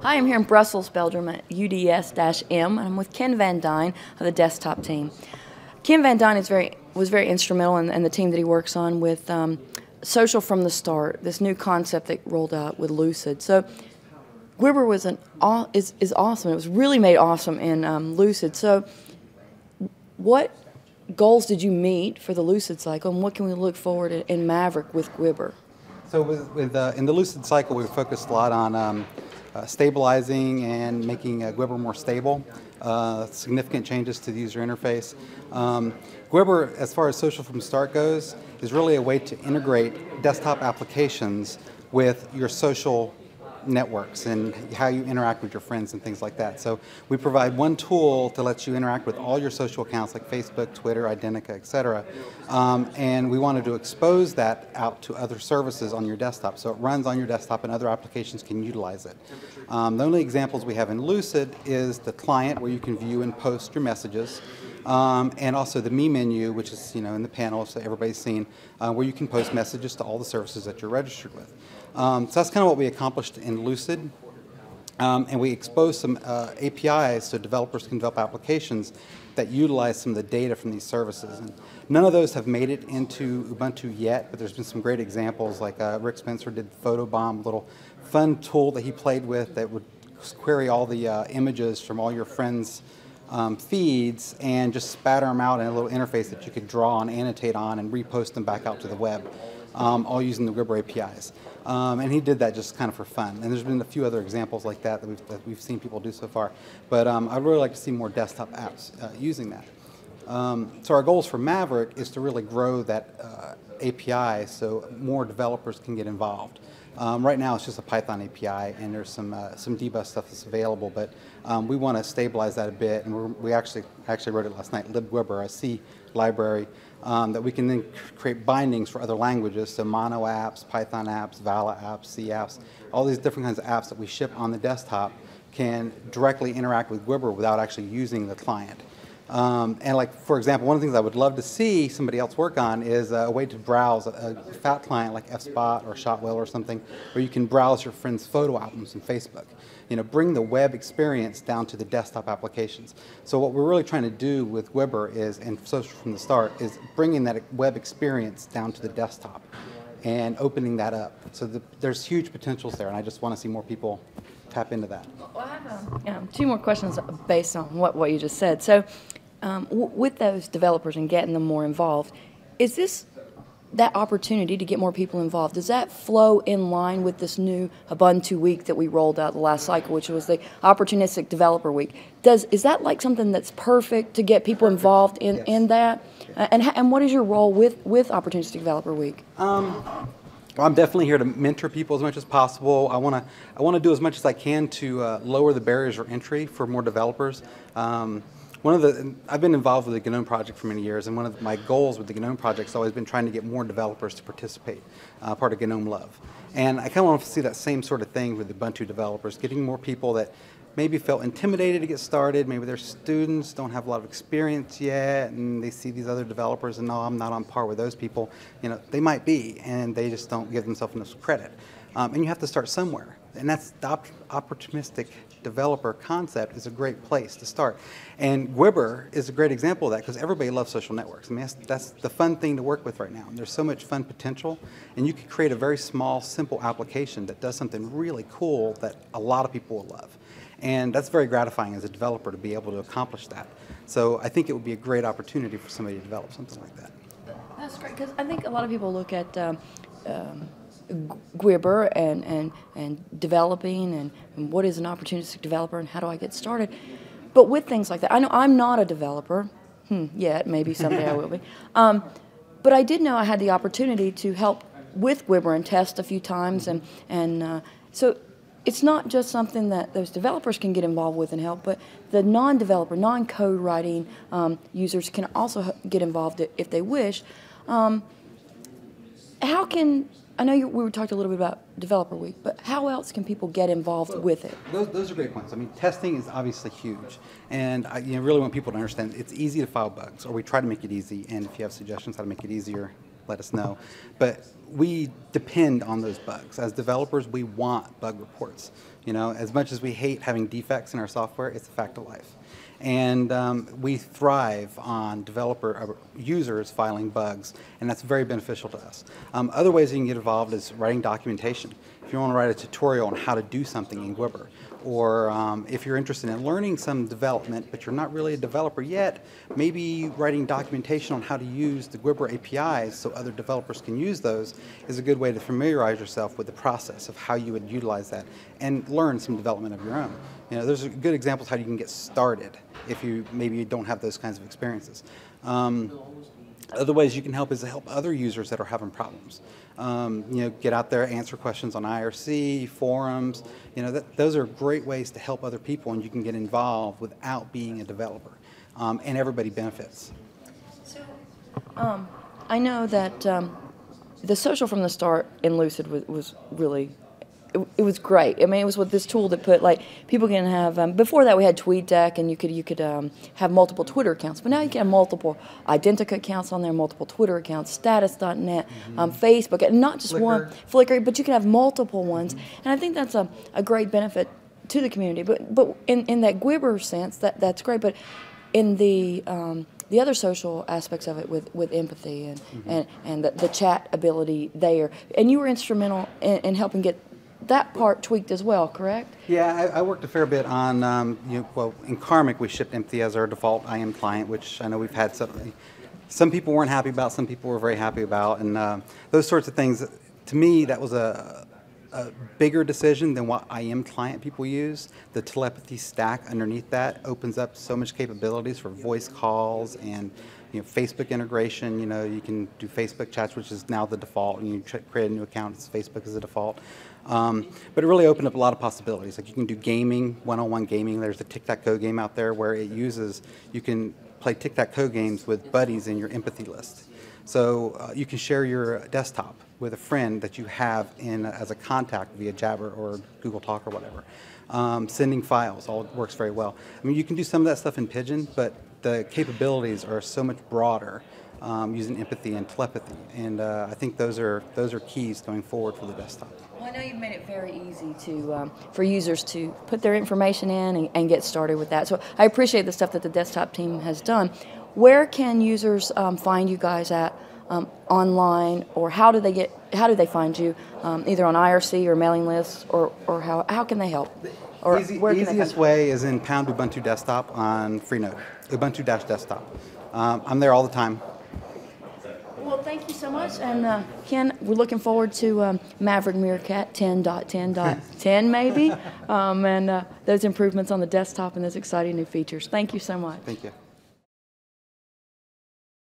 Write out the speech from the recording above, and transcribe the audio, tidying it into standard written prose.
Hi, I'm here in Brussels, Belgium at UDS-M, and I'm with Ken VanDine of the desktop team. Ken VanDine was very instrumental in the team that he works on with social from the start, this new concept that rolled out with Lucid. So Gwibber is awesome. It was really made awesome in Lucid. So what goals did you meet for the Lucid cycle, and what can we look forward in Maverick with Gwibber? So in the Lucid cycle, we focused a lot on stabilizing and making Gwibber more stable, significant changes to the user interface. Gwibber, as far as social from the start goes, is really a way to integrate desktop applications with your social networks and how you interact with your friends and things like that. So we provide one tool to let you interact with all your social accounts like Facebook, Twitter, Identica, etc. And we wanted to expose that out to other services on your desktop. So it runs on your desktop and other applications can utilize it. The only examples we have in Lucid is the client where you can view and post your messages. And also the Me menu, which is in the panel, so everybody's seen, where you can post messages to all the services that you're registered with. So that's kind of what we accomplished in Lucid. And we exposed some APIs so developers can develop applications that utilize some of the data from these services. And none of those have made it into Ubuntu yet, but there's been some great examples, like Rick Spencer did Photobomb, a little fun tool that he played with that would query all the images from all your friends' feeds and just spatter them out in a little interface that you could draw and annotate on and repost them back out to the web, all using the Gwibber APIs. And he did that just kind of for fun. And there's been a few other examples like that we've seen people do so far. But I'd really like to see more desktop apps using that. So our goals for Maverick is to really grow that API so more developers can get involved. Right now it's just a Python API and there's some debug stuff that's available, but we want to stabilize that a bit, and we actually wrote it last night, libgwibber, a C library that we can then create bindings for other languages, so Mono apps, Python apps, Vala apps, C apps, all these different kinds of apps that we ship on the desktop can directly interact with Gwibber without actually using the client. And like, for example, one of the things I would love to see somebody else work on is a way to browse a fat client like FSpot or Shotwell or something, where you can browse your friends' photo albums in Facebook. Bring the web experience down to the desktop applications. So what we're really trying to do with Gwibber is, and social from the start, is bringing that web experience down to the desktop and opening that up. So there's huge potentials there, and I just want to see more people tap into that. Well, I have two more questions based on what you just said. So with those developers and getting them more involved, is this that opportunity to get more people involved, does that flow in line with this new Ubuntu week that we rolled out the last cycle, which was the Opportunistic Developer Week? Is that like something that's perfect to get people involved in that? And what is your role with Opportunistic Developer Week? Well, I'm definitely here to mentor people as much as possible. I want to do as much as I can to lower the barriers for entry for more developers. I've been involved with the GNOME project for many years, and one of my goals with the GNOME project has always been trying to get more developers to participate, part of GNOME Love. And I kind of want to see that same sort of thing with the Ubuntu developers, getting more people that maybe felt intimidated to get started, maybe their students don't have a lot of experience yet, and they see these other developers and, no, I'm not on par with those people. They might be, and they just don't give themselves enough credit. And you have to start somewhere. And that's the opportunistic developer concept is a great place to start. And Gwibber is a great example of that because everybody loves social networks. I mean, that's the fun thing to work with right now. And there's so much fun potential, and you could create a very small, simple application that does something really cool that a lot of people will love. And that's very gratifying as a developer to be able to accomplish that. So I think it would be a great opportunity for somebody to develop something like that. That's great, because I think a lot of people look at Gwibber and developing and what is an opportunistic developer and how do I get started. But with things like that, I know I'm not a developer yet, maybe someday I will be. But I did know I had the opportunity to help with Gwibber and test a few times, and so it's not just something that those developers can get involved with and help, but the non-developer, non-code writing users can also get involved if they wish. How can, I know we were talking a little bit about Developer Week, but how else can people get involved with it? Those are great points. I mean, testing is obviously huge, and I really want people to understand it's easy to file bugs, or we try to make it easy, and if you have suggestions how to make it easier, let us know. But we depend on those bugs. As developers, we want bug reports. You know, as much as we hate having defects in our software, it's a fact of life. And we thrive on users filing bugs, and that's very beneficial to us. Other ways you can get involved is writing documentation. If you want to write a tutorial on how to do something in Gwibber, or if you're interested in learning some development, but you're not really a developer yet, maybe writing documentation on how to use the Gwibber APIs so other developers can use those is a good way to familiarize yourself with the process of how you would utilize that and learn some development of your own. You know, there's good examples how you can get started if you maybe don't have those kinds of experiences. Other ways you can help is to help other users that are having problems. You know, get out there, answer questions on IRC, forums. You know, those are great ways to help other people, and you can get involved without being a developer, and everybody benefits. So, I know that the social from the start in Lucid was really. It was great. I mean, it was with this tool that put, like, people can have, before that we had TweetDeck, and you could have multiple Twitter accounts, but now you can have multiple Identica accounts on there, multiple Twitter accounts, status.net, Facebook, and not just one, Flickr, but you can have multiple ones, and I think that's a great benefit to the community, but in that Gwibber sense, that's great, but in the other social aspects of it with empathy and the chat ability there, and you were instrumental in helping get that part tweaked as well, correct? Yeah, I worked a fair bit on, well, in Karmic we shipped empty as our default IM client, which I know we've had some people weren't happy about, some people were very happy about, and those sorts of things. To me, that was a bigger decision than what IM client people use. The telepathy stack underneath that opens up so much capabilities for voice calls and Facebook integration. You know, you can do Facebook chats, which is now the default, and you create a new account, it's Facebook as a default. But it really opened up a lot of possibilities. Like you can do gaming, one-on-one gaming. There's a tic-tac-toe game out there where you can play tic-tac-toe games with buddies in your empathy list. So you can share your desktop with a friend that you have as a contact via Jabber or Google Talk or whatever. Sending files all works very well. I mean, you can do some of that stuff in Pigeon, but the capabilities are so much broader using empathy and telepathy, and I think those are keys going forward for the desktop. Well, I know you've made it very easy for users to put their information in and get started with that. So I appreciate the stuff that the desktop team has done. Where can users find you guys at online, or how do they find you, either on IRC or mailing lists, or how can they help? Or easiest way is in pound Ubuntu desktop on Freenode, Ubuntu-desktop. I'm there all the time. Well, thank you so much, and Ken, we're looking forward to Maverick Meerkat 10.10.10 maybe, and those improvements on the desktop and those exciting new features. Thank you so much. Thank you.